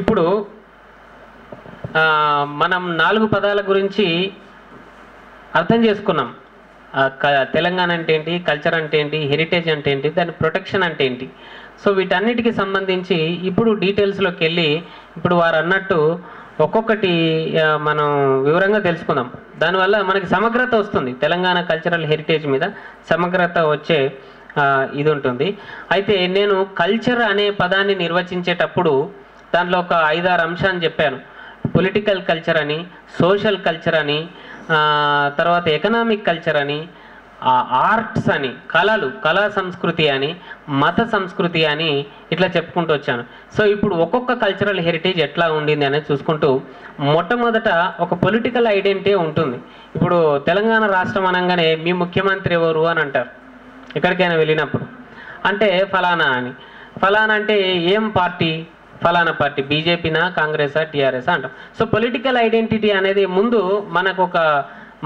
ఇప్పుడు మనం 4 పదాల గురించి అర్థం చేసుకున్నాం. తెలంగాణ అంటే ఏంటి, కల్చర్ అంటే ఏంటి, హెరిటేజ్ అంటే ఏంటి, దాని ప్రొటెక్షన్ అంటే ఏంటి. సో వీటన్నిటికి సంబంధించి ఇప్పుడు డీటెయిల్స్లోకి వెళ్ళి ఇప్పుడు వారు అన్నట్టు ఒక్కొక్కటి మనం వివరంగా తెలుసుకుందాం. దానివల్ల మనకి సమగ్రత వస్తుంది. తెలంగాణ కల్చరల్ హెరిటేజ్ మీద సమగ్రత వచ్చే ఇది ఉంటుంది. అయితే నేను కల్చర్ అనే పదాన్ని నిర్వచించేటప్పుడు దాంట్లో ఒక 5-6 అంశాన్ని చెప్పాను. పొలిటికల్ కల్చర్ అని, సోషల్ కల్చర్ అని, తర్వాత ఎకనామిక్ కల్చర్ అని, ఆర్ట్స్ అని, కళా సంస్కృతి అని, మత సంస్కృతి అని ఇట్లా చెప్పుకుంటూ వచ్చాను. సో ఇప్పుడు ఒక్కొక్క కల్చరల్ హెరిటేజ్ ఎట్లా ఉండింది అనేది చూసుకుంటూ మొట్టమొదట ఒక పొలిటికల్ ఐడెంటిటీ ఉంటుంది. ఇప్పుడు తెలంగాణ రాష్ట్రం అనగానే మీ ముఖ్యమంత్రి ఎవరు అని అంటారు ఎక్కడికైనా వెళ్ళినప్పుడు. అంటే ఫలానా అని. ఫలానా అంటే ఏం పార్టీ? ఫలానా పార్టీ, బీజేపీనా, కాంగ్రెసా, టీఆర్ఎస్ అంటాం. సో పొలిటికల్ ఐడెంటిటీ అనేది ముందు మనకు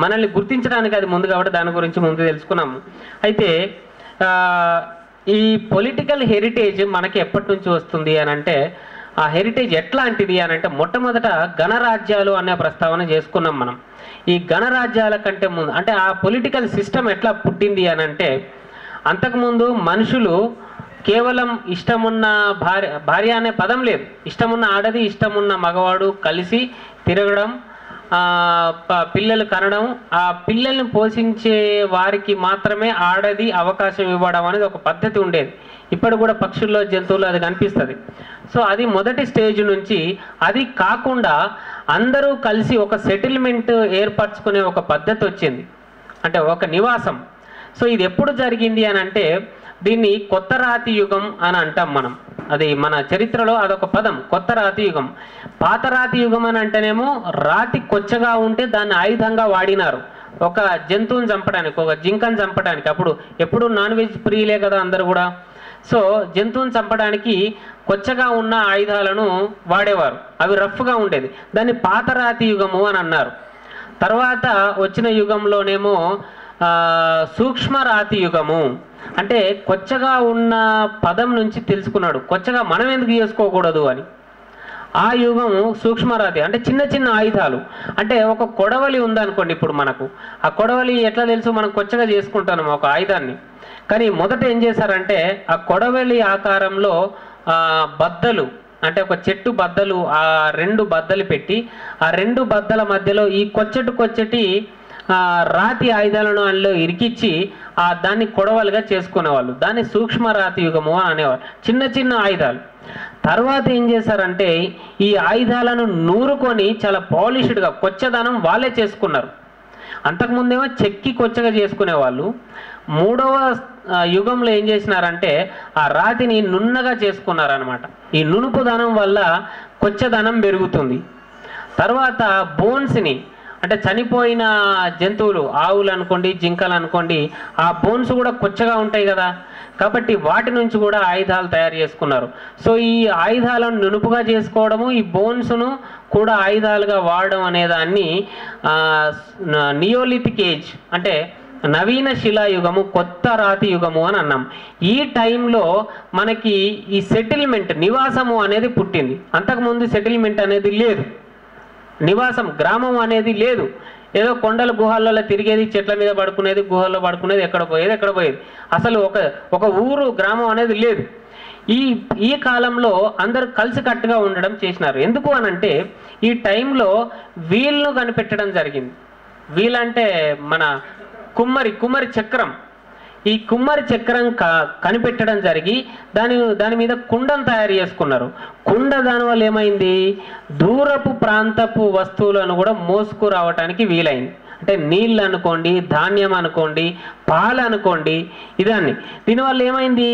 మనల్ని గుర్తించడానికి అది ముందు, కాబట్టి దాని గురించి ముందు తెలుసుకున్నాము. అయితే ఈ పొలిటికల్ హెరిటేజ్ మనకి ఎప్పటి నుంచి వస్తుంది అని అంటే, ఆ హెరిటేజ్ ఎట్లాంటిది అని అంటే, మొట్టమొదట గణరాజ్యాలు అనే ప్రస్తావన చేసుకున్నాం మనం. ఈ గణరాజ్యాల కంటే ముందు అంటే ఆ పొలిటికల్ సిస్టమ్ ఎట్లా పుట్టింది అని అంటే, అంతకుముందు మనుషులు కేవలం ఇష్టమున్న భార్య అనే పదం లేదు. ఇష్టమున్న ఆడది, ఇష్టమున్న మగవాడు కలిసి తిరగడం, పిల్లలు కనడం, ఆ పిల్లల్ని పోషించే వారికి మాత్రమే ఆడది అవకాశం ఇవ్వడం అనేది ఒక పద్ధతి ఉండేది. ఇప్పుడు కూడా పక్షుల్లో, జంతువులు అది కనిపిస్తుంది. సో అది మొదటి స్టేజ్ నుంచి. అది కాకుండా అందరూ కలిసి ఒక సెటిల్మెంట్ ఏర్పరచుకునే ఒక పద్ధతి వచ్చింది, అంటే ఒక నివాసం. సో ఇది ఎప్పుడు జరిగింది అని అంటే, దీన్ని కొత్త రాతి యుగం అని అంటాం మనం. అది మన చరిత్రలో అదొక పదం, కొత్త రాతి యుగం. పాత రాతి యుగం అని అంటేనేమో రాతి కొచ్చగా ఉంటే దాన్ని ఆయుధంగా వాడినారు ఒక జంతువుని చంపడానికి, ఒక జింకను చంపడానికి. అప్పుడు ఎప్పుడు నాన్ వెజ్ ప్రియులే కదా అందరు కూడా. సో జంతువుని చంపడానికి కొచ్చగా ఉన్న ఆయుధాలను వాడేవారు, అవి రఫ్గా ఉండేది. దాన్ని పాత రాతి యుగము అని అన్నారు. తర్వాత వచ్చిన యుగంలోనేమో సూక్ష్మ రాతి యుగము, అంటే కొచ్చగా ఉన్న పదం నుంచి తెలుసుకున్నాడు కొచ్చగా మనం ఎందుకు చేసుకోకూడదు అని. ఆ యుగం సూక్ష్మరాతి, అంటే చిన్న చిన్న ఆయుధాలు. అంటే ఒక కొడవలి ఉందనుకోండి, ఇప్పుడు మనకు ఆ కొడవలి ఎట్లా తెలుసు, మనం కొచ్చగా చేసుకుంటాము ఒక ఆయుధాన్ని. కానీ మొదట ఏం చేశారంటే, ఆ కొడవలి ఆకారంలో బద్దలు, అంటే ఒక చెట్టు బద్దలు, ఆ 2 బద్దలు పెట్టి ఆ 2 బద్దల మధ్యలో ఈ కొచ్చటి రాతి ఆయుధాలను అందులో ఇరికిచ్చి దాన్ని కొడవలుగా చేసుకునేవాళ్ళు. దాన్ని సూక్ష్మ రాతి యుగము అని అనేవారు, చిన్న చిన్న ఆయుధాలు. తర్వాత ఏం చేశారంటే, ఈ ఆయుధాలను నూరుకొని చాలా పాలిష్డ్గా కొచ్చదనం వాళ్ళే చేసుకున్నారు. అంతకుముందేమో చెక్కి కొచ్చగా చేసుకునేవాళ్ళు. 3వ యుగంలో ఏం చేసినారంటే, ఆ రాతిని నున్నగా చేసుకున్నారనమాట. ఈ నునుపుదనం వల్ల కొచ్చదనం పెరుగుతుంది. తర్వాత బోన్స్ని, అంటే చనిపోయిన జంతువులు, ఆవులు అనుకోండి, జింకలు అనుకోండి, ఆ బోన్స్ కూడా కొచ్చగా ఉంటాయి కదా, కాబట్టి వాటి నుంచి కూడా ఆయుధాలు తయారు చేసుకున్నారు. సో ఈ ఆయుధాలను నునుపుగా చేసుకోవడము, ఈ బోన్స్ను కూడా ఆయుధాలుగా వాడడం అనేదాన్ని నియోలిథిక్ ఏజ్, అంటే నవీన శిలాయుగము, కొత్త రాతి యుగము అని అన్నాం. ఈ టైంలో మనకి ఈ సెటిల్మెంట్, నివాసము అనేది పుట్టింది. అంతకుముందు సెటిల్మెంట్ అనేది లేదు, నివాసం, గ్రామం అనేది లేదు. ఏదో కొండల గుహలలో తిరిగేది, చెట్ల మీద పడుకునేది, గుహల్లో పడుకునేది, ఎక్కడ పోయేది. అసలు ఒక ఊరు, గ్రామం అనేది లేదు. ఈ కాలంలో అందరూ కలిసికట్టుగా ఉండడం చేసినారు. ఎందుకు అనంటే, ఈ టైంలో వీళ్ళను కనిపెట్టడం జరిగింది. వీళ్ళంటే మన కుమ్మరి చక్రం. ఈ కుమ్మరి చక్రం కనిపెట్టడం జరిగి దాని మీద కుండను తయారు చేసుకున్నారు. కుండ దానివల్ల ఏమైంది, దూరపు ప్రాంతపు వస్తువులను కూడా మోసుకురావటానికి వీలైంది. అంటే నీళ్ళు అనుకోండి, ధాన్యం అనుకోండి, పాలు అనుకోండి, ఇదాన్ని. దీనివల్ల ఏమైంది,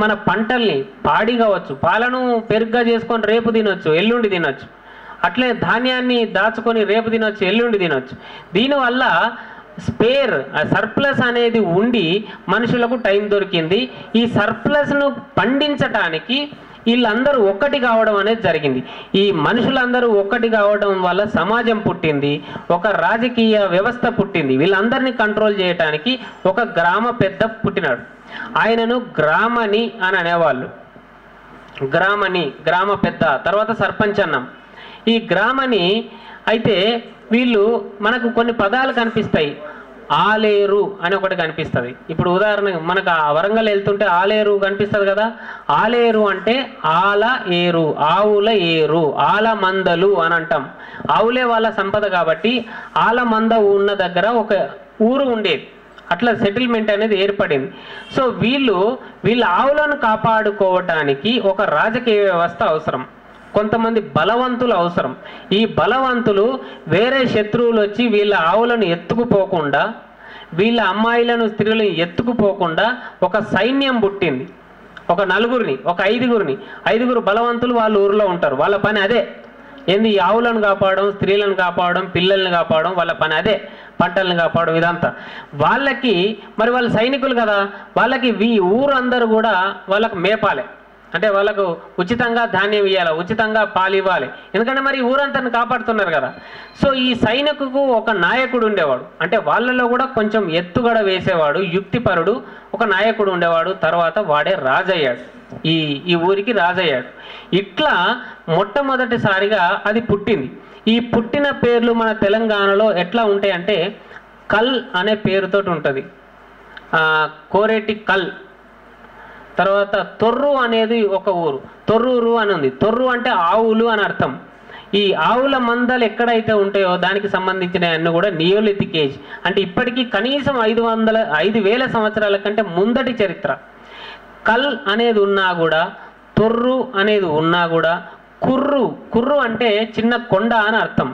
మన పంటల్ని, పాడి కావచ్చు, పాలను పెరుగ్గా చేసుకొని రేపు తినొచ్చు, ఎల్లుండి తినొచ్చు. అట్లే ధాన్యాన్ని దాచుకొని రేపు తినొచ్చు, ఎల్లుండి తినొచ్చు. దీనివల్ల స్పేర్, సర్ప్లస్ అనేది ఉండి మనుషులకు టైం దొరికింది. ఈ సర్ప్లస్ను పండించటానికి వీళ్ళందరూ ఒక్కటి కావడం అనేది జరిగింది. ఈ మనుషులందరూ ఒక్కటి కావడం వల్ల సమాజం పుట్టింది, ఒక రాజకీయ వ్యవస్థ పుట్టింది. వీళ్ళందరినీ కంట్రోల్ చేయటానికి ఒక గ్రామ పెద్ద పుట్టినాడు. ఆయనను గ్రామని అని అనేవాళ్ళు. గ్రామని, గ్రామ పెద్ద, తర్వాత సర్పంచ్ అన్నాం. ఈ గ్రామని అయితే వీళ్ళు మనకు కొన్ని పదాలు కనిపిస్తాయి. ఆలేరు అని ఒకటి కనిపిస్తుంది. ఇప్పుడు ఉదాహరణకు మనకు ఆ వరంగల్ వెళ్తుంటే ఆలేరు కనిపిస్తుంది కదా. ఆలేరు అంటే ఆల ఏరు, ఆవుల ఏరు, ఆల మందలు అని అంటాం. ఆవులే వాళ్ళ సంపద కాబట్టి ఆల మంద ఉన్న దగ్గర ఒక ఊరు ఉండేది. అట్లా సెటిల్మెంట్ అనేది ఏర్పడింది. సో వీళ్ళ ఆవులను కాపాడుకోవటానికి ఒక రాజకీయ వ్యవస్థ అవసరం, కొంతమంది బలవంతులు అవసరం. ఈ బలవంతులు వేరే శత్రువులు వచ్చి వీళ్ళ ఆవులను ఎత్తుకుపోకుండా, వీళ్ళ అమ్మాయిలను స్త్రీలను ఎత్తుకుపోకుండా ఒక సైన్యం పుట్టింది. ఒక నలుగురిని, ఒక ఐదుగురు బలవంతులు వాళ్ళ ఊరిలో ఉంటారు. వాళ్ళ పని అదే. ఏంది? ఈ ఆవులను కాపాడడం, స్త్రీలను కాపాడడం, పిల్లల్ని కాపాడడం, వాళ్ళ పని అదే. పంటలను కాపాడడం, ఇదంతా వాళ్ళకి. మరి వాళ్ళు సైనికులు కదా, వాళ్ళకి ఊరు అందరూ కూడా వాళ్ళకు మేపాలి. అంటే వాళ్ళకు ఉచితంగా ధాన్యం ఇవ్వాలి, ఉచితంగా పాలు ఇవ్వాలి. ఎందుకంటే మరి ఊరంతా కాపాడుతున్నారు కదా. సో ఈ సైనికుకు ఒక నాయకుడు ఉండేవాడు. అంటే వాళ్ళలో కూడా కొంచెం ఎత్తుగడ వేసేవాడు, యుక్తిపరుడు ఒక నాయకుడు ఉండేవాడు. తర్వాత వాడే రాజయ్యాడు, ఈ ఊరికి రాజయ్యాడు. ఇట్లా మొట్టమొదటిసారిగా అది పుట్టింది. ఈ పుట్టిన పేర్లు మన తెలంగాణలో ఎట్లా ఉంటాయంటే కల్ అనే పేరుతోటి ఉంటుంది. కోరేటి కల్. తర్వాత తొర్రు అనేది ఒక ఊరు, తొర్రూరు అని ఉంది. తొర్రు అంటే ఆవులు అని అర్థం. ఈ ఆవుల మందలు ఎక్కడైతే ఉంటాయో దానికి సంబంధించిన అన్ని కూడా నియోలిథిక్ ఏజ్, అంటే ఇప్పటికీ కనీసం 5,000 సంవత్సరాల కంటే ముందటి చరిత్ర. కల్ అనేది ఉన్నా కూడా, తొర్రు అనేది ఉన్నా కూడా, కుర్రు అంటే చిన్న కొండ అని అర్థం.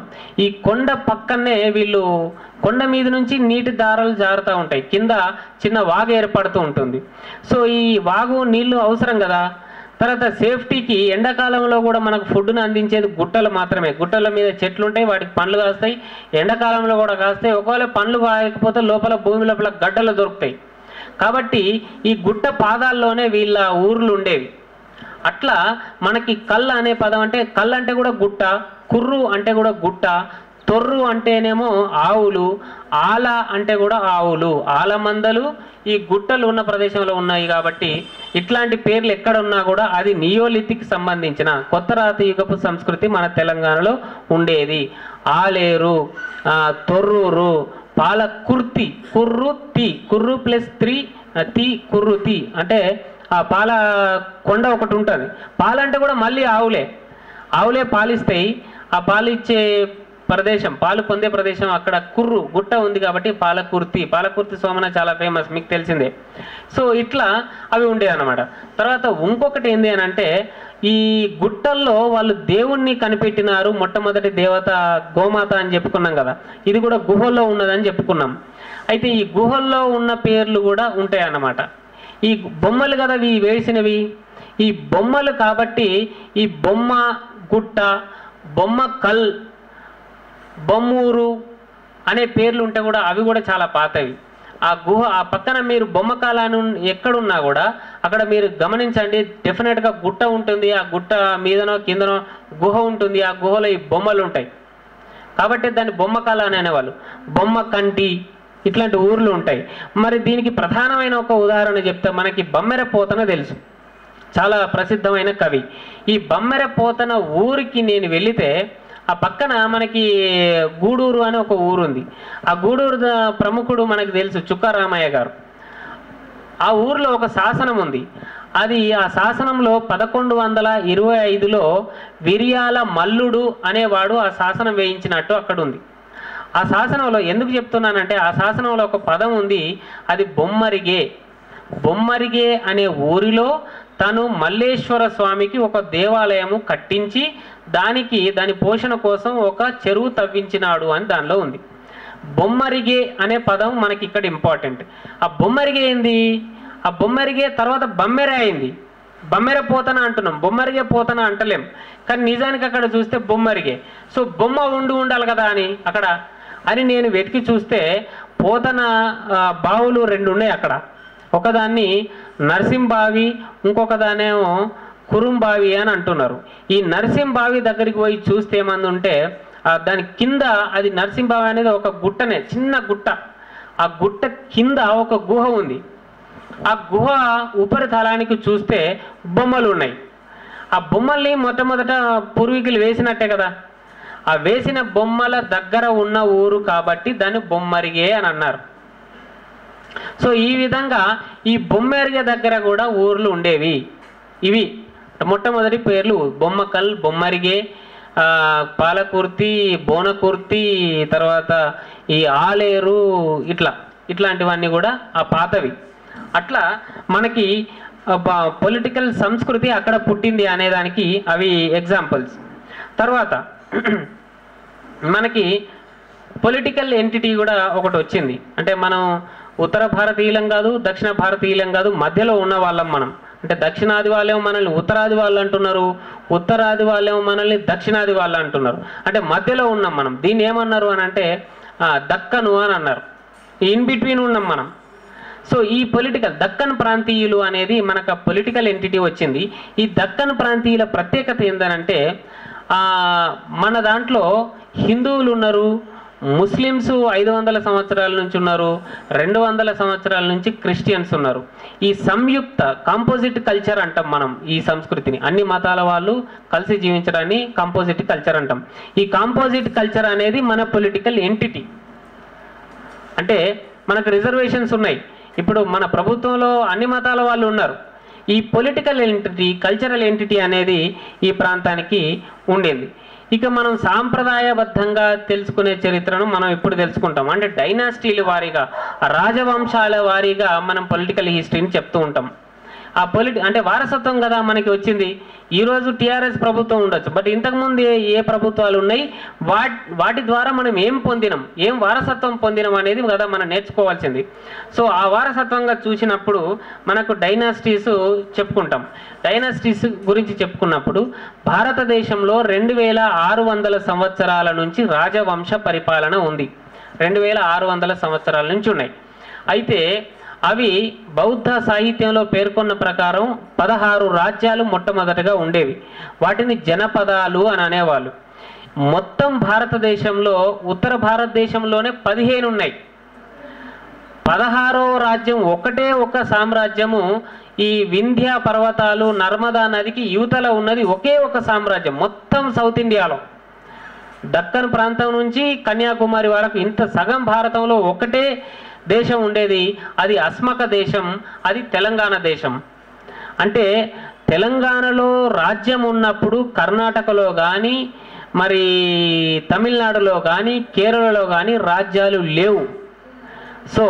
ఈ కొండ పక్కనే వీళ్ళు, కొండ మీద నుంచి నీటి దారాలు జారుతూ ఉంటాయి, కింద చిన్న వాగు ఏర్పడుతూ ఉంటుంది. సో ఈ వాగు నీళ్లు అవసరం కదా. తర్వాత సేఫ్టీకి ఎండాకాలంలో కూడా మనకు ఫుడ్ను అందించేది గుట్టలు మాత్రమే. గుట్టల మీద చెట్లు ఉంటాయి, వాటికి పండ్లు కాస్తాయి, ఎండాకాలంలో కూడా కాస్తాయి. ఒకవేళ పండ్లు కాయకపోతే లోపల భూమి లోపల గడ్డలు దొరుకుతాయి. కాబట్టి ఈ గుట్ట పాదాల్లోనే వీళ్ళ ఊర్లు ఉండేవి. అట్లా మనకి కల్ అనే పదం అంటే, కల్ అంటే కూడా గుట్ట, కుర్రు అంటే కూడా గుట్ట, తొర్రు అంటేనేమో ఆవులు, ఆల అంటే కూడా ఆవులు, ఆల మందలు ఈ గుట్టలు ఉన్న ప్రదేశంలో ఉన్నాయి. కాబట్టి ఇట్లాంటి పేర్లు ఎక్కడ ఉన్నా కూడా అది నియోలిథిక్ సంబంధించిన కొత్త రాతి యుగపు సంస్కృతి మన తెలంగాణలో ఉండేది. ఆలేరు, తొర్రూరు, పాలకుర్తి, కుర్రు ప్లస్ 3 కుర్రుతి అంటే ఆ పాల కొండ ఒకటి ఉంటుంది. పాలంటే కూడా మళ్ళీ ఆవులే పాలిస్తాయి. ఆ పాలు ఇచ్చే ప్రదేశం, పాలు పొందే ప్రదేశం అక్కడ గుట్ట ఉంది కాబట్టి పాలకుర్తి సోమన చాలా ఫేమస్, మీకు తెలిసిందే. సో ఇట్లా అవి ఉండేవి అన్నమాట. తర్వాత ఇంకొకటి ఏంది అని అంటే, ఈ గుట్టల్లో వాళ్ళు దేవుణ్ణి కనిపెట్టినారు. మొట్టమొదటి దేవత గోమాత అని చెప్పుకున్నాం కదా, ఇది కూడా గుహల్లో ఉన్నదని చెప్పుకున్నాం. అయితే ఈ గుహల్లో ఉన్న పేర్లు కూడా ఉంటాయి అన్నమాట. ఈ బొమ్మలు కదా ఇవి వేసినవి, ఈ బొమ్మలు కాబట్టి ఈ బొమ్మ గుట్ట, బొమ్మ కల్, బొమ్మూరు అనే పేర్లు ఉంటే కూడా అవి కూడా చాలా పాతవి. ఆ గుహ ఆ పక్కన మీరు బొమ్మ కాలాను ఎక్కడున్నా కూడా అక్కడ మీరు గమనించండి, డెఫినెట్గా గుట్ట ఉంటుంది. ఆ గుట్ట మీదనో కిందనో గుహ ఉంటుంది. ఆ గుహలో ఈ బొమ్మలు ఉంటాయి కాబట్టి దాన్ని బొమ్మ కాల అని అనేవాళ్ళు. బొమ్మ కంటి ఇట్లాంటి ఊర్లు ఉంటాయి. మరి దీనికి ప్రధానమైన ఒక ఉదాహరణ చెప్తే మనకి బమ్మెర పోతన తెలుసు, చాలా ప్రసిద్ధమైన కవి. ఈ బమ్మెర పోతన ఊరికి నేను వెళితే ఆ పక్కన మనకి గూడూరు అని ఒక ఊరు ఉంది. ఆ గూడూరు ప్రముఖుడు మనకు తెలుసు, చుక్కారామయ్య గారు. ఆ ఊరిలో ఒక శాసనం ఉంది. ఆ శాసనంలో 1125లో విరియాల మల్లుడు అనేవాడు ఆ శాసనం వేయించినట్టు అక్కడ ఉంది. ఆ శాసనంలో ఎందుకు చెప్తున్నానంటే, ఆ శాసనంలో ఒక పదం ఉంది, అది బొమ్మరిగే అనే ఊరిలో తను మల్లేశ్వర స్వామికి ఒక దేవాలయము కట్టించి దాని పోషణ కోసం ఒక చెరువు తవ్వించినాడు అని దానిలో ఉంది. బొమ్మరిగే అనే పదం మనకి ఇక్కడ ఇంపార్టెంట్. ఆ బొమ్మరిగే ఏంది? ఆ బొమ్మరిగే తర్వాత బమ్మెర అయింది. బమ్మెర పోతన అంటున్నాం, బొమ్మరిగే పోతన అంటలేం. కానీ నిజానికి అక్కడ చూస్తే బొమ్మరిగే. సో బొమ్మ ఉండాలి కదా అని నేను వెతికి చూస్తే పోతన బావులు 2 ఉన్నాయి అక్కడ. ఒకదాన్ని నరసింబావి, ఇంకొక దానేమో కురుంబావి అని అంటున్నారు. ఈ నరసింబావి దగ్గరికి పోయి చూస్తే ఏమంది ఉంటే దాని కింద, అది నరసింబావి అనేది ఒక గుట్టనే, చిన్న గుట్ట. ఆ గుట్ట కింద ఒక గుహ ఉంది. ఆ గుహ ఉపరితలానికి చూస్తే బొమ్మలు ఉన్నాయి. ఆ బొమ్మల్ని మొట్టమొదట పూర్వీకులు వేసినట్టే కదా, ఆ వేసిన బొమ్మల దగ్గర ఉన్న ఊరు కాబట్టి దాన్ని బొమ్మరిగే అని అన్నారు. సో ఈ విధంగా ఈ బొమ్మరిగే దగ్గర కూడా ఊర్లు ఉండేవి. ఇవి మొట్టమొదటి పేర్లు: బొమ్మకల్, బొమ్మరిగే, పాలకుర్తి, బోనకుర్తి, తర్వాత ఈ ఆలేరు, ఇట్లాంటివన్నీ కూడా ఆ పాతవి. అట్లా మనకి పొలిటికల్ సంస్కృతి అక్కడ పుట్టింది అనేదానికి అవి ఎగ్జాంపుల్స్. తర్వాత మనకి పొలిటికల్ ఎంటిటీ కూడా ఒకటి వచ్చింది. అంటే మనం ఉత్తర భారతీయులం కాదు, దక్షిణ భారతీయులం కాదు, మధ్యలో ఉన్న వాళ్ళం మనం. అంటే దక్షిణాది వాళ్ళేమో మనల్ని ఉత్తరాది వాళ్ళు అంటున్నారు, ఉత్తరాది వాళ్ళేమో మనల్ని దక్షిణాది వాళ్ళు అంటున్నారు. అంటే మధ్యలో ఉన్నాం మనం. దీన్ని ఏమన్నారు అని అంటే దక్కను అని అన్నారు. ఇన్ బిట్వీన్ ఉన్నాం మనం. సో ఈ పొలిటికల్ దక్కన్ ప్రాంతీయులు అనేది మనకు పొలిటికల్ ఎంటిటీ వచ్చింది. ఈ దక్కన్ ప్రాంతీయుల ప్రత్యేకత ఏంటంటే మన దాంట్లో హిందువులు ఉన్నారు, ముస్లిమ్స్ 500 సంవత్సరాల నుంచి ఉన్నారు, 200 సంవత్సరాల నుంచి క్రిస్టియన్స్ ఉన్నారు. ఈ సంయుక్త కాంపోజిట్ కల్చర్ అంటాం మనం ఈ సంస్కృతిని. అన్ని మతాల వాళ్ళు కలిసి జీవించడాన్ని కాంపోజిట్ కల్చర్ అంటాం. ఈ కాంపోజిట్ కల్చర్ అనేది మన పొలిటికల్ ఎంటిటీ. అంటే మనకు రిజర్వేషన్స్ ఉన్నాయి. ఇప్పుడు మన ప్రభుత్వంలో అన్ని మతాల వాళ్ళు ఉన్నారు. ఈ పొలిటికల్ ఎంటిటీ, కల్చరల్ ఎంటిటీ అనేది ఈ ప్రాంతానికి ఉండింది. ఇక మనం సాంప్రదాయబద్ధంగా తెలుసుకునే చరిత్రను మనం ఇప్పుడు తెలుసుకుంటాం. అంటే డైనాసిటీల వారీగా, రాజవంశాల వారీగా మనం పొలిటికల్ హిస్టరీని చెప్తూ ఉంటాం. ఆ అంటే వారసత్వం కదా మనకి వచ్చింది. ఈరోజు టీఆర్ఎస్ ప్రభుత్వం ఉండొచ్చు, బట్ ఇంతకుముందు ఏ ప్రభుత్వాలు ఉన్నాయి, వాటి ద్వారా మనం ఏం పొందినాం, ఏం వారసత్వం పొందినాం అనేది కదా మనం నేర్చుకోవాల్సింది. సో ఆ వారసత్వంగా చూసినప్పుడు మనకు డైనాసిటీస్ చెప్పుకుంటాం. డైనాసిటీస్ గురించి చెప్పుకున్నప్పుడు భారతదేశంలో 2600 సంవత్సరాల నుంచి రాజవంశ పరిపాలన ఉంది. 2600 సంవత్సరాల నుంచి ఉన్నాయి. అయితే అవి బౌద్ధ సాహిత్యంలో పేర్కొన్న ప్రకారం 16 రాజ్యాలు మొట్టమొదటగా ఉండేవి. వాటిని జనపదాలు అని అనేవాళ్ళు. మొత్తం భారతదేశంలో ఉత్తర భారతదేశంలోనే 15 ఉన్నాయి. 16వ రాజ్యం ఒకటే ఒక సామ్రాజ్యము. ఈ వింధ్య పర్వతాలు, నర్మదా నదికి యువతల ఉన్నది ఒకే ఒక సామ్రాజ్యం మొత్తం సౌత్ ఇండియాలో. దక్కన్ ప్రాంతం నుంచి కన్యాకుమారి వరకు ఇంత సగం భారతంలో ఒకటే దేశం ఉండేది. అది అస్మక దేశం, అది తెలంగాణ దేశం. అంటే తెలంగాణలో రాజ్యం ఉన్నప్పుడు కర్ణాటకలో కానీ, మరి తమిళనాడులో కానీ, కేరళలో కానీ రాజ్యాలు లేవు. సో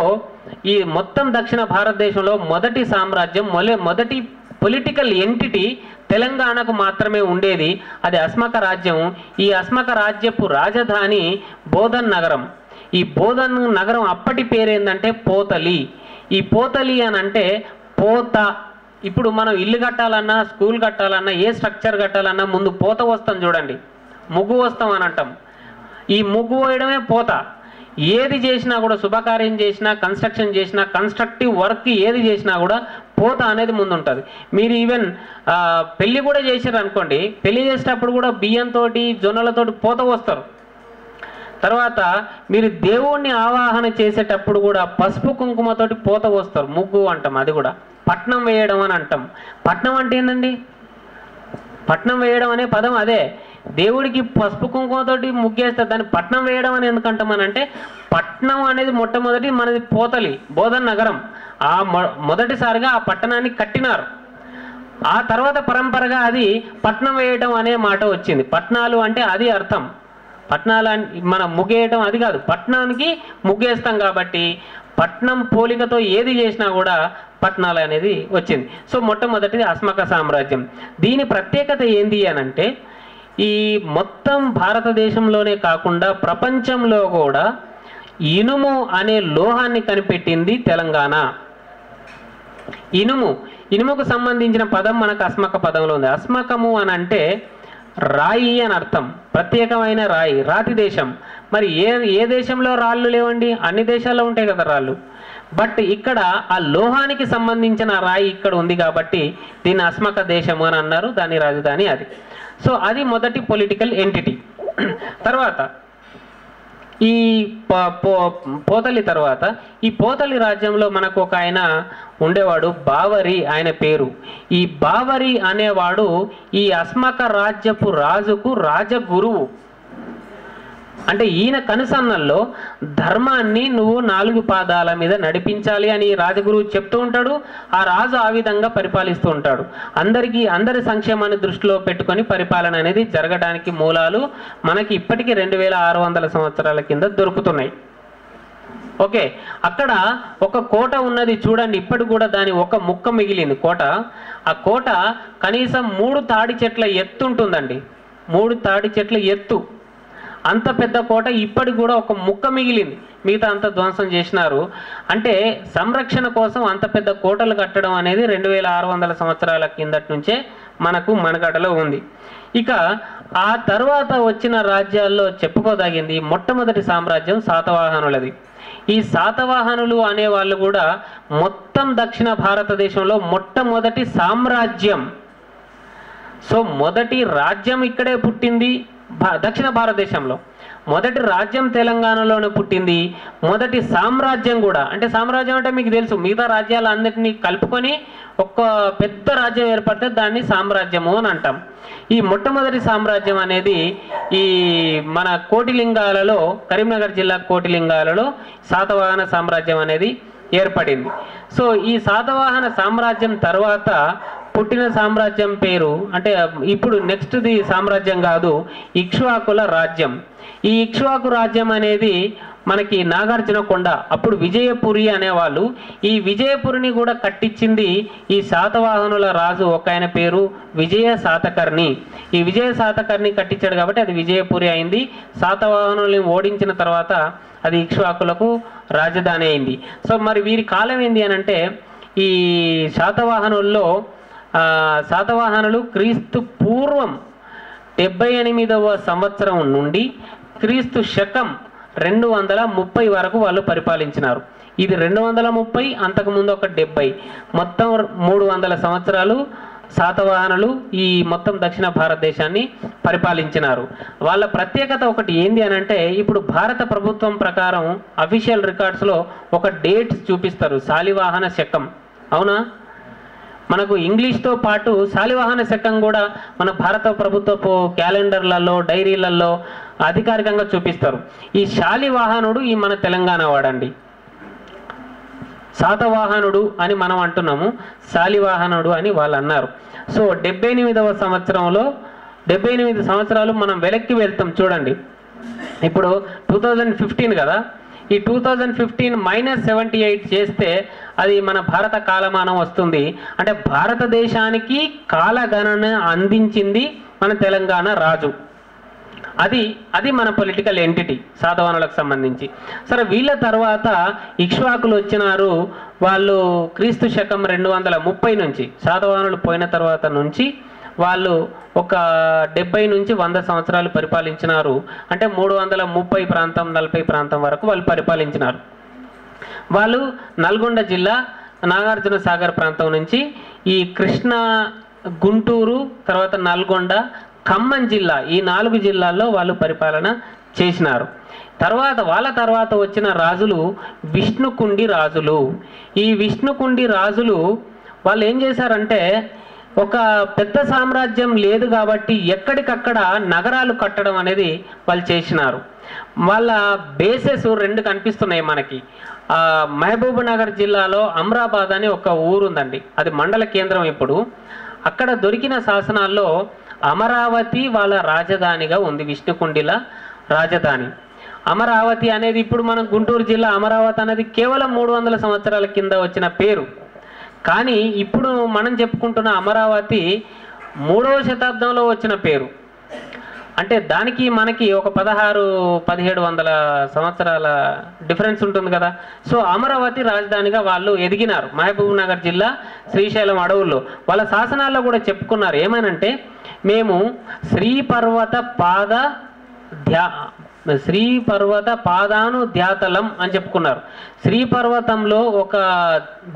ఈ మొత్తం దక్షిణ భారతదేశంలో మొదటి సామ్రాజ్యం, మొదటి పొలిటికల్ ఎంటిటీ తెలంగాణకు మాత్రమే ఉండేది. అది అస్మక రాజ్యం. ఈ అస్మక రాజ్యపు రాజధాని బోధన్ నగరం. ఈ బోధన్ నగరం అప్పటి పేరేందంటే పోతలి. ఈ పోతలి అని అంటే పోత. ఇప్పుడు మనం ఇల్లు కట్టాలన్నా, స్కూల్ కట్టాలన్నా, ఏ స్ట్రక్చర్ కట్టాలన్నా ముందు పోత వస్తాం చూడండి, ముగ్గు వస్తాం అని అంటాం. ఈ ముగ్గు వేయడమే పోత. ఏది చేసినా కూడా, శుభకార్యం చేసినా, కన్స్ట్రక్షన్ చేసినా, కన్స్ట్రక్టివ్ వర్క్ ఏది చేసినా కూడా పోత అనేది ముందు ఉంటుంది. మీరు ఈవెన్ పెళ్ళి కూడా చేశారు అనుకోండి, పెళ్లి చేసేటప్పుడు కూడా బియ్యంతో, జొన్నలతోటి పోత వస్తారు. తర్వాత మీరు దేవుణ్ణి ఆవాహన చేసేటప్పుడు కూడా పసుపు కుంకుమతోటి పోత వస్తారు, ముగ్గు అంటాం. అది కూడా పట్నం వేయడం అని అంటాం. పట్నం అంటే ఏంటండి? పట్నం వేయడం అనే పదం అదే. దేవుడికి పసుపు కుంకుమతోటి ముగ్గేస్తారు, దాన్ని పట్నం వేయడం అని ఎందుకంటామనంటే, పట్నం అనేది మొట్టమొదటి మనది పోతలి, బోధన్ నగరం. ఆ మొదటిసారిగా ఆ పట్టణాన్ని కట్టినారు. ఆ తర్వాత పరంపరగా అది పట్నం వేయడం అనే మాట వచ్చింది. పట్నాలు అంటే అది అర్థం. పట్నాలు మనం ముగ్గేయటం అది కాదు, పట్నానికి ముగ్గేస్తాం కాబట్టి పట్నం పోలికతో ఏది చేసినా కూడా పట్నాలు అనేది వచ్చింది. సో మొట్టమొదటిది అస్మక సామ్రాజ్యం. దీని ప్రత్యేకత ఏంది అనంటే, ఈ మొత్తం భారతదేశంలోనే కాకుండా ప్రపంచంలో కూడా ఇనుము అనే లోహాన్ని కనిపెట్టింది తెలంగాణ. ఇనుముకు సంబంధించిన పదం మనకు అస్మక పదంలో ఉంది. అస్మకము అని అంటే రాయి అని అర్థం, ప్రత్యేకమైన రాయి, రాతి దేశం. మరి ఏ దేశంలో రాళ్ళు లేవండి? అన్ని దేశాల్లో ఉంటాయి కదా రాళ్ళు. బట్ ఇక్కడ ఆ లోహానికి సంబంధించిన రాయి ఇక్కడ ఉంది కాబట్టి దీన్ని అస్మక దేశము అని అన్నారు. దాని రాజధాని అది. సో అది మొదటి పొలిటికల్ ఎంటిటీ. తర్వాత ఈ పోతలి తర్వాత ఈ పోతలి రాజ్యంలో మనకు ఒక ఆయన ఉండేవాడు, బావరి ఆయన పేరు. ఈ బావరి అనేవాడు ఈ అస్మక రాజ్యపు రాజుకు రాజగురువు. అంటే ఈయన కనుసన్నల్లో ధర్మాన్ని నువ్వు 4 పాదాల మీద నడిపించాలి అని రాజగురువు చెప్తూ ఉంటాడు. ఆ రాజు ఆ విధంగా పరిపాలిస్తూ ఉంటాడు. అందరి సంక్షేమాన్ని దృష్టిలో పెట్టుకొని పరిపాలన అనేది జరగడానికి మూలాలు మనకి ఇప్పటికీ 2600 సంవత్సరాల కింద దొరుకుతున్నాయి. ఓకే, అక్కడ ఒక కోట ఉన్నది చూడండి, ఇప్పటి కూడా దాని ఒక ముక్క మిగిలింది కోట. ఆ కోట కనీసం 3 తాడి చెట్ల ఎత్తు ఉంటుందండి. 3 తాడి చెట్ల ఎత్తు, అంత పెద్ద కోట ఇప్పటికి కూడా ఒక ముక్క మిగిలింది, మిగతా అంత ధ్వంసం చేసినారు. అంటే సంరక్షణ కోసం అంత పెద్ద కోటలు కట్టడం అనేది 2600 సంవత్సరాల కిందటి నుంచే మనకు మనగడలో ఉంది. ఇక ఆ తర్వాత వచ్చిన రాజ్యాల్లో చెప్పుకోదగింది మొట్టమొదటి సామ్రాజ్యం శాతవాహనులది. ఈ శాతవాహనులు అనే వాళ్ళు కూడా మొత్తం దక్షిణ భారతదేశంలో మొట్టమొదటి సామ్రాజ్యం. సో మొదటి రాజ్యం ఇక్కడే పుట్టింది, దక్షిణ భారతదేశంలో మొదటి రాజ్యం తెలంగాణలోనే పుట్టింది. మొదటి సామ్రాజ్యం కూడా, అంటే సామ్రాజ్యం అంటే మీకు తెలుసు, మిగతా రాజ్యాలన్నింటినీ కలుపుకొని ఒక్క పెద్ద రాజ్యం ఏర్పడితే దాన్ని సామ్రాజ్యము అని అంటాం. ఈ మొట్టమొదటి సామ్రాజ్యం అనేది ఈ మన కోటిలింగాలలో, కరీంనగర్ జిల్లా కోటిలింగాలలో శాతవాహన సామ్రాజ్యం అనేది ఏర్పడింది. సో ఈ శాతవాహన సామ్రాజ్యం తర్వాత పుట్టిన సామ్రాజ్యం పేరు, అంటే ఇప్పుడు నెక్స్ట్ది సామ్రాజ్యం కాదు, ఇక్ష్వాకుల రాజ్యం. ఈ ఇక్ష్వాకు రాజ్యం అనేది మనకి నాగార్జునకొండ, అప్పుడు విజయపురి అనేవాళ్ళు. ఈ విజయపురిని కూడా కట్టించింది ఈ శాతవాహనుల రాజు ఒక ఆయన పేరు విజయ శాతకర్ణి. ఈ విజయ శాతకర్ణి కట్టించాడు కాబట్టి అది విజయపురి అయింది. శాతవాహనుల్ని ఓడించిన తర్వాత అది ఇక్ష్వాకులకు రాజధాని అయింది. సో మరి వీరి కాలం ఏంది అని అంటే, ఈ శాతవాహనులు క్రీస్తు పూర్వం 78వ సంవత్సరం నుండి క్రీస్తు శకం 230 వరకు వాళ్ళు పరిపాలించినారు. ఇది 230, అంతకుముందు ఒక 70, మొత్తం 300 సంవత్సరాలు శాతవాహనులు ఈ మొత్తం దక్షిణ భారతదేశాన్ని పరిపాలించినారు. వాళ్ళ ప్రత్యేకత ఒకటి ఏంది అని అంటే, ఇప్పుడు భారత ప్రభుత్వం ప్రకారం అఫీషియల్ రికార్డ్స్లో ఒక డేట్ చూపిస్తారు, శాలివాహన శకం. అవునా? మనకు ఇంగ్లీష్తో పాటు శాలివాహన శకం కూడా మన భారత ప్రభుత్వపు క్యాలెండర్లలో, డైరీలలో అధికారికంగా చూపిస్తారు. ఈ శాలివాహనుడు ఈ మన తెలంగాణ వాడండి. శాతవాహనుడు అని మనం అంటున్నాము, శాలివాహనుడు అని వాళ్ళు అన్నారు. సో 78వ సంవత్సరంలో 78 సంవత్సరాలు మనం వెనక్కి వెళ్తాం చూడండి. ఇప్పుడు 2015 కదా, ఈ 2015 -78 చేస్తే అది మన భారత కాలమానం వస్తుంది. అంటే భారతదేశానికి కాలగణన అందించింది మన తెలంగాణ రాజు. అది మన పొలిటికల్ ఎంటిటీ శాతవాహనులకు సంబంధించి. సరే, వీళ్ళ తర్వాత ఇక్ష్వాకులు వచ్చినారు. వాళ్ళు క్రీస్తు శకం 230 నుంచి, శాతవాహనులు పోయిన తర్వాత నుంచి వాళ్ళు ఒక 70 నుంచి 100 సంవత్సరాలు పరిపాలించినారు. అంటే 330 ప్రాంతం 40 ప్రాంతం వరకు వాళ్ళు పరిపాలించినారు. వాళ్ళు నల్గొండ జిల్లా నాగార్జున సాగర్ ప్రాంతం నుంచి ఈ కృష్ణా, గుంటూరు, తర్వాత నల్గొండ, ఖమ్మం జిల్లా, ఈ 4 జిల్లాల్లో వాళ్ళు పరిపాలన చేసినారు. వాళ్ళ తర్వాత వచ్చిన రాజులు విష్ణుకుండి రాజులు. ఈ విష్ణుకుండి రాజులు వాళ్ళు ఏం చేశారంటే, ఒక పెద్ద సామ్రాజ్యం లేదు కాబట్టి ఎక్కడికక్కడ నగరాలు కట్టడం అనేది వాళ్ళు చేసినారు. వాళ్ళ బేసెస్ 2 కనిపిస్తున్నాయి మనకి. మహబూబ్ నగర్ జిల్లాలో అమ్రాబాద్ అని ఒక ఊరు ఉందండి, అది మండల కేంద్రం. ఇప్పుడు అక్కడ దొరికిన శాసనాల్లో అమరావతి వాళ్ళ రాజధానిగా ఉంది, విష్ణుకుండిల రాజధాని. అమరావతి అనేది ఇప్పుడు మనం గుంటూరు జిల్లా అమరావతి అనేది కేవలం 300 సంవత్సరాల కింద వచ్చిన పేరు. కానీ ఇప్పుడు మనం చెప్పుకుంటున్న అమరావతి 3వ శతాబ్దంలో వచ్చిన పేరు. అంటే దానికి మనకి ఒక 1600-1700 సంవత్సరాల డిఫరెన్స్ ఉంటుంది కదా. సో అమరావతి రాజధానిగా వాళ్ళు ఎదిగినారు. మహబూబ్ నగర్ జిల్లా శ్రీశైలం అడవుల్లో వాళ్ళ శాసనాల్లో కూడా చెప్పుకున్నారు ఏమనంటే, మేము శ్రీపర్వత పాదాను ధ్యాతలం అని చెప్పుకున్నారు. శ్రీపర్వతంలో ఒక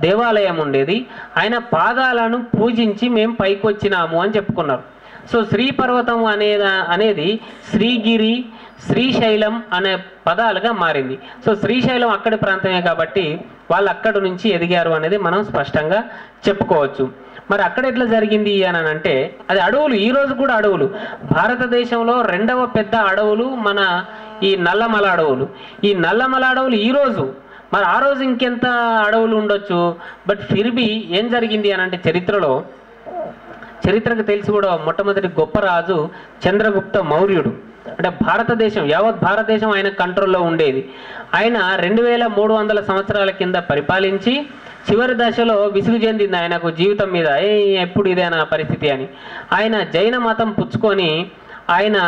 దేవాలయం ఉండేది, ఆయన పాదాలను పూజించి మేము పైకి వచ్చినాము అని చెప్పుకున్నారు. సో శ్రీపర్వతం అనేది శ్రీగిరి, శ్రీశైలం అనే పదాలుగా మారింది. సో శ్రీశైలం అక్కడి ప్రాంతమే కాబట్టి వాళ్ళు అక్కడి నుంచి ఎదిగారు అనేది మనం స్పష్టంగా చెప్పుకోవచ్చు. మరి అక్కడ ఎట్లా జరిగింది అని అంటే అది అడవులు, ఈరోజు కూడా అడవులు. భారతదేశంలో రెండవ పెద్ద అడవులు మన ఈ నల్లమల అడవులు. ఈ నల్లమల అడవులు ఈరోజు, మరి ఆ రోజు ఇంకెంత అడవులు ఉండొచ్చు. బట్ ఫిర్బీ ఏం జరిగింది అని అంటే చరిత్రకు తెలిసి కూడా మొట్టమొదటి గొప్ప రాజు చంద్రగుప్త మౌర్యుడు. అంటే భారతదేశం, యావత్ భారతదేశం ఆయన కంట్రోల్లో ఉండేది. ఆయన 2300 సంవత్సరాల కింద పరిపాలించి చివరి దశలో విసుగు చెందింది ఆయనకు జీవితం మీద, ఎప్పుడు ఇదేనా పరిస్థితి అని. ఆయన జైన మతం పుచ్చుకొని ఆయన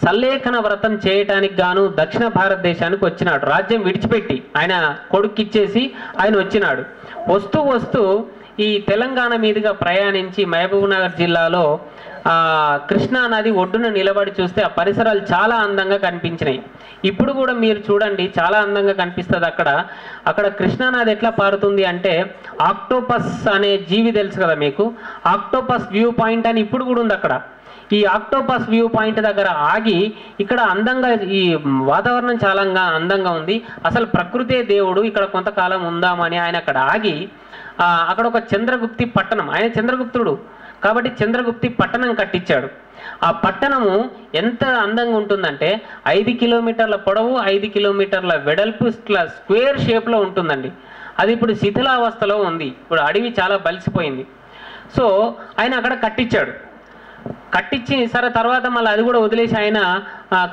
సల్లేఖన వ్రతం చేయటానికి గాను దక్షిణ భారతదేశానికి వచ్చినాడు. రాజ్యం విడిచిపెట్టి ఆయన కొడుక్కిచ్చేసి ఆయన వచ్చినాడు. వస్తూ ఈ తెలంగాణ మీదుగా ప్రయాణించి మహబూబ్నగర్ జిల్లాలో కృష్ణా నది ఒడ్డున నిలబడి చూస్తే ఆ పరిసరాలు చాలా అందంగా కనిపించినాయి. ఇప్పుడు కూడా మీరు చూడండి, చాలా అందంగా కనిపిస్తుంది. అక్కడ కృష్ణా నది ఎట్లా పారుతుంది అంటే ఆక్టోపస్ అనే జీవి తెలుసు కదా మీకు, ఆక్టోపస్ వ్యూ పాయింట్ అని ఇప్పుడు కూడా ఉంది అక్కడ. ఈ ఆక్టోపస్ వ్యూ పాయింట్ దగ్గర ఆగి ఇక్కడ అందంగా ఈ వాతావరణం చాలా అందంగా ఉంది, అసలు ప్రకృతే దేవుడు, ఇక్కడ కొంతకాలం ఉందామని ఆయన అక్కడ ఆగి అక్కడ ఒక చంద్రగుప్తి పట్టణం, ఆయన చంద్రగుప్తుడు కాబట్టి చంద్రగుప్తి పట్టణం కట్టించాడు. ఆ పట్టణము ఎంత అందంగా ఉంటుందంటే 5 కిలోమీటర్ల పొడవు, 5 కిలోమీటర్ల వెడల్పు, స్క్వేర్ షేప్లో ఉంటుందండి. అది ఇప్పుడు శిథిలావస్థలో ఉంది, ఇప్పుడు అడవి చాలా బలిసిపోయింది. సో ఆయన అక్కడ కట్టించాడు. కట్టించి సరే తర్వాత మళ్ళీ అది కూడా వదిలేసి ఆయన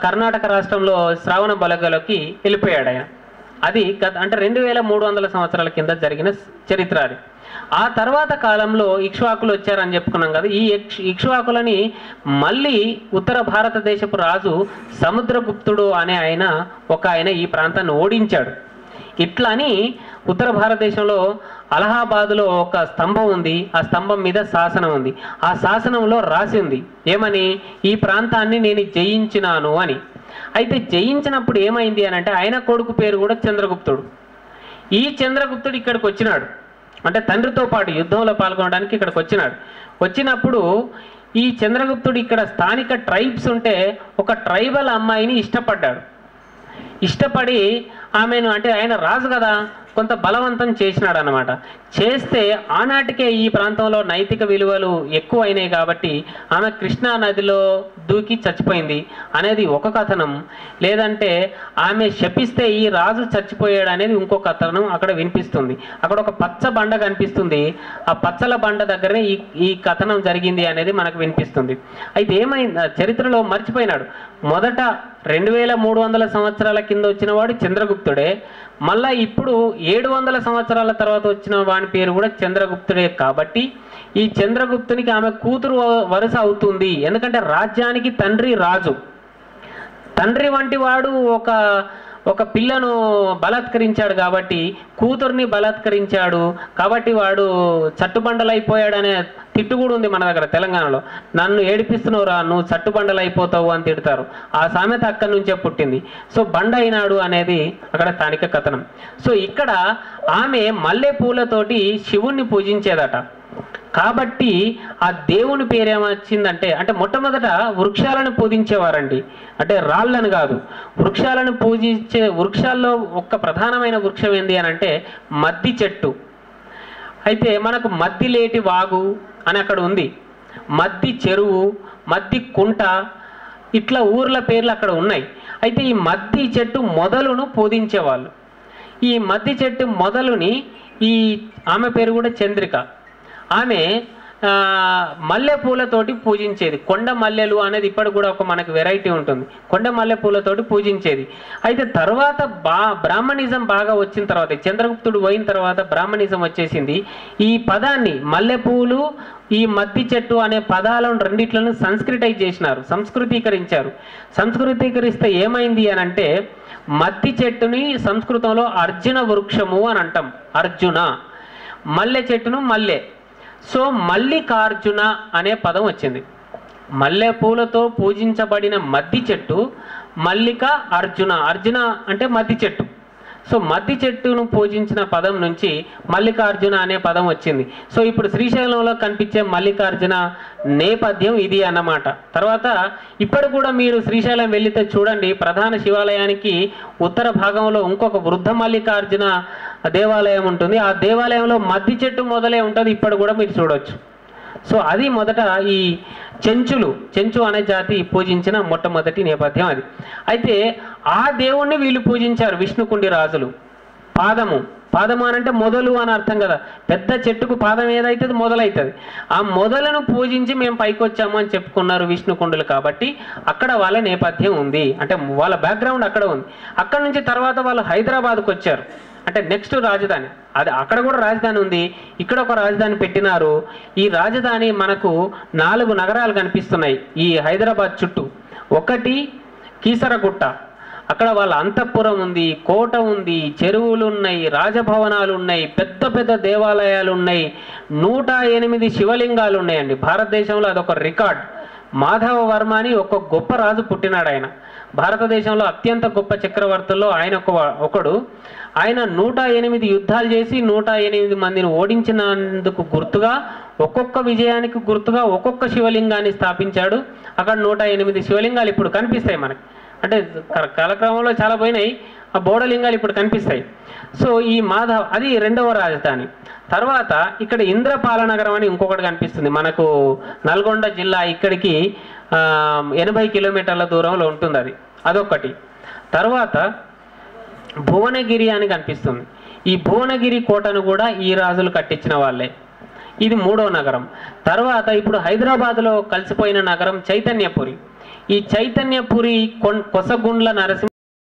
కర్ణాటక రాష్ట్రంలో శ్రావణ బెళగొళకి వెళ్ళిపోయాడు ఆయన. అది అంటే 2300 సంవత్సరాల కింద జరిగిన చరిత్ర అది. ఆ తర్వాత కాలంలో ఇక్ష్వాకులు వచ్చారని చెప్పుకున్నాం కదా. ఈ ఇక్ష్వాకులని మళ్ళీ ఉత్తర భారతదేశపు రాజు సముద్రగుప్తుడు అనే ఆయన ఈ ప్రాంతాన్ని ఓడించాడు. ఇట్లా అని ఉత్తర భారతదేశంలో అలహాబాదులో ఒక స్తంభం ఉంది, ఆ స్తంభం మీద శాసనం ఉంది. ఆ శాసనంలో రాసి ఉంది ఏమని, ఈ ప్రాంతాన్ని నేను జయించినాను అని. అయితే జయించినప్పుడు ఏమైంది అని అంటే ఆయన కొడుకు పేరు కూడా చంద్రగుప్తుడు. ఈ చంద్రగుప్తుడు ఇక్కడికి వచ్చినాడు, అంటే తండ్రితో పాటు యుద్ధంలో పాల్గొనడానికి ఇక్కడికి వచ్చినప్పుడు ఈ చంద్రగుప్తుడు ఇక్కడ స్థానిక ట్రైబ్స్ ఉంటే ఒక ట్రైబల్ అమ్మాయిని ఇష్టపడి ఆమెను, అంటే ఆయన రాజు కదా, కొంత బలవంతం చేసినాడు అన్నమాట. చేస్తే ఆనాటికే ఈ ప్రాంతంలో నైతిక విలువలు ఎక్కువ అయినాయి కాబట్టి ఆమె కృష్ణా నదిలో దూకి చచ్చిపోయింది అనేది ఒక కథనం. లేదంటే ఆమె శపిస్తే ఈ రాజు చచ్చిపోయాడు అనేది ఇంకో కథనం అక్కడ వినిపిస్తుంది. అక్కడ ఒక పచ్చ బండ కనిపిస్తుంది, ఆ పచ్చల బండ దగ్గరే ఈ కథనం జరిగింది అనేది మనకు వినిపిస్తుంది. అయితే ఏమైంది, చరిత్రలో మర్చిపోయినాడు. మొదట 2300 సంవత్సరాల కింద వచ్చిన వాడు చంద్రగుప్తుడే, మళ్ళా ఇప్పుడు 700 సంవత్సరాల తర్వాత వచ్చిన వాని పేరు కూడా చంద్రగుప్తుడే. కాబట్టి ఈ చంద్రగుప్తునికి ఆమె కూతురు వరుస అవుతుంది. ఎందుకంటే రాజ్యానికి తండ్రి రాజు, తండ్రి వంటి వాడు ఒక పిల్లను బలాత్కరించాడు కాబట్టి కూతుర్ని బలాత్కరించాడు కాబట్టి వాడు చట్టుబండలైపోయాడనే తిట్టు కూడా ఉంది మన దగ్గర తెలంగాణలో. నన్ను ఏడిపిస్తున్నావురా, నువ్వు చట్టుబండలైపోతావు అని తిడతారు. ఆ సామెత అక్కడి నుంచే పుట్టింది. సో బండ అయినాడు అనేది అక్కడ స్థానిక కథనం. సో ఇక్కడ ఆమె మల్లె పూలతోటి శివుణ్ణి పూజించేదట. కాబట్టి ఆ దేవుని పేరేమొచ్చిందంటే, అంటే మొట్టమొదట వృక్షాలను పూజించేవారండి, అంటే రాళ్ళను కాదు, వృక్షాలను పూజించే వృక్షాల్లో ఒక ప్రధానమైన వృక్షం ఏంది అని అంటే మద్ది చెట్టు. అయితే మనకు మద్దిలేటి వాగు అని అక్కడ ఉంది, మద్ది చెరువు, మద్ది కుంట, ఇట్లా ఊర్ల పేర్లు అక్కడ ఉన్నాయి. అయితే ఈ మద్ది చెట్టు మొదలును పూజించేవాళ్ళు. ఈ మద్ది చెట్టు మొదలుని ఆమె పేరు కూడా చంద్రిక. ఆమె మల్లె పూలతోటి పూజించేది. కొండ మల్లెలు అనేది ఇప్పటికి కూడా ఒక మనకు వెరైటీ ఉంటుంది, కొండ మల్లె పూలతోటి పూజించేది. అయితే తర్వాత బ్రాహ్మణిజం బాగా వచ్చిన తర్వాత, చంద్రగుప్తుడు పోయిన తర్వాత బ్రాహ్మణిజం వచ్చేసింది. ఈ పదాన్ని మల్లెపూలు, ఈ మద్ది చెట్టు అనే పదాలను రెండిట్లను సంస్కృతైజ్ చేసినారు, సంస్కృతీకరించారు. సంస్కృతీకరిస్తే ఏమైంది అని అంటే మద్ది చెట్టుని సంస్కృతంలో అర్జున వృక్షము అని అంటాం, అర్జున. మల్లె చెట్టును మల్లె. సో మల్లికార్జున అనే పదం వచ్చింది. మల్లె పూలతో పూజించబడిన మద్ది చెట్టు మల్లిక అర్జున, అర్జున అంటే మద్ది చెట్టు. సో మద్ది చెట్టును పూజించిన పదం నుంచి మల్లికార్జున అనే పదం వచ్చింది. సో ఇప్పుడు శ్రీశైలంలో కనిపించే మల్లికార్జున నేపథ్యం ఇది అన్నమాట. తర్వాత ఇప్పుడు కూడా మీరు శ్రీశైలం వెళితే చూడండి, ప్రధాన శివాలయానికి ఉత్తర భాగంలో ఇంకొక వృద్ధ మల్లికార్జున దేవాలయం ఉంటుంది. ఆ దేవాలయంలో మద్ది చెట్టు మొదలే ఉంటుంది, ఇప్పుడు కూడా మీరు చూడవచ్చు. సో అది మొదట ఈ చెంచు అనే జాతి పూజించిన మొట్టమొదటి నేపథ్యం అది. అయితే ఆ దేవుణ్ణి వీళ్ళు పూజించారు, విష్ణుకుండి రాజులు. పాదము అని అంటే మొదలు అని అర్థం కదా, పెద్ద చెట్టుకు పాదం ఏదైతుంది మొదలవుతుంది. ఆ మొదలను పూజించి మేము పైకి వచ్చాము అని చెప్పుకున్నారు విష్ణుకుండులు. కాబట్టి అక్కడ వాళ్ళ నేపథ్యం ఉంది, అంటే వాళ్ళ బ్యాక్గ్రౌండ్ అక్కడ ఉంది. అక్కడ నుంచి తర్వాత వాళ్ళు హైదరాబాద్కు వచ్చారు, అంటే నెక్స్ట్ రాజధాని అది. అక్కడ కూడా రాజధాని ఉంది, ఇక్కడ ఒక రాజధాని పెట్టినారు. ఈ రాజధాని మనకు 4 నగరాలు కనిపిస్తున్నాయి ఈ హైదరాబాద్ చుట్టూ. ఒకటి కీసరగుట్ట, అక్కడ వాళ్ళ అంతఃపురం ఉంది, కోట ఉంది, చెరువులు ఉన్నాయి, రాజభవనాలు ఉన్నాయి, పెద్ద పెద్ద దేవాలయాలు ఉన్నాయి, 108 శివలింగాలు ఉన్నాయండి. భారతదేశంలో అదొక రికార్డ్. మాధవ వర్మ అని ఒక గొప్ప రాజు పుట్టినాడు. ఆయన భారతదేశంలో అత్యంత గొప్ప చక్రవర్తుల్లో ఆయన ఒకడు. ఆయన 108 యుద్ధాలు చేసి 108 మందిని ఓడించినందుకు గుర్తుగా, ఒక్కొక్క విజయానికి గుర్తుగా ఒక్కొక్క శివలింగాన్ని స్థాపించాడు. అక్కడ 108 శివలింగాలు ఇప్పుడు కనిపిస్తాయి మనకి. అంటే కాలక్రమంలో చాలా పోయినాయి, ఆ బోడలింగాలు ఇప్పుడు కనిపిస్తాయి. సో ఈ అది 2వ రాజధాని. తర్వాత ఇక్కడ ఇంద్రపాల నగరం అని ఇంకొకటి కనిపిస్తుంది మనకు, నల్గొండ జిల్లా ఇక్కడికి 80 కిలోమీటర్ల దూరంలో ఉంటుంది అది, అదొకటి. తర్వాత భువనగిరి అని కనిపిస్తుంది. ఈ భువనగిరి కోటను కూడా ఈ రాజులు కట్టించిన వాళ్ళే. ఇది 3వ నగరం. తర్వాత ఇప్పుడు హైదరాబాద్లో కలిసిపోయిన నగరం చైతన్యపురి. ఈ చైతన్యపురి కొసగుండ్ల నరసింహ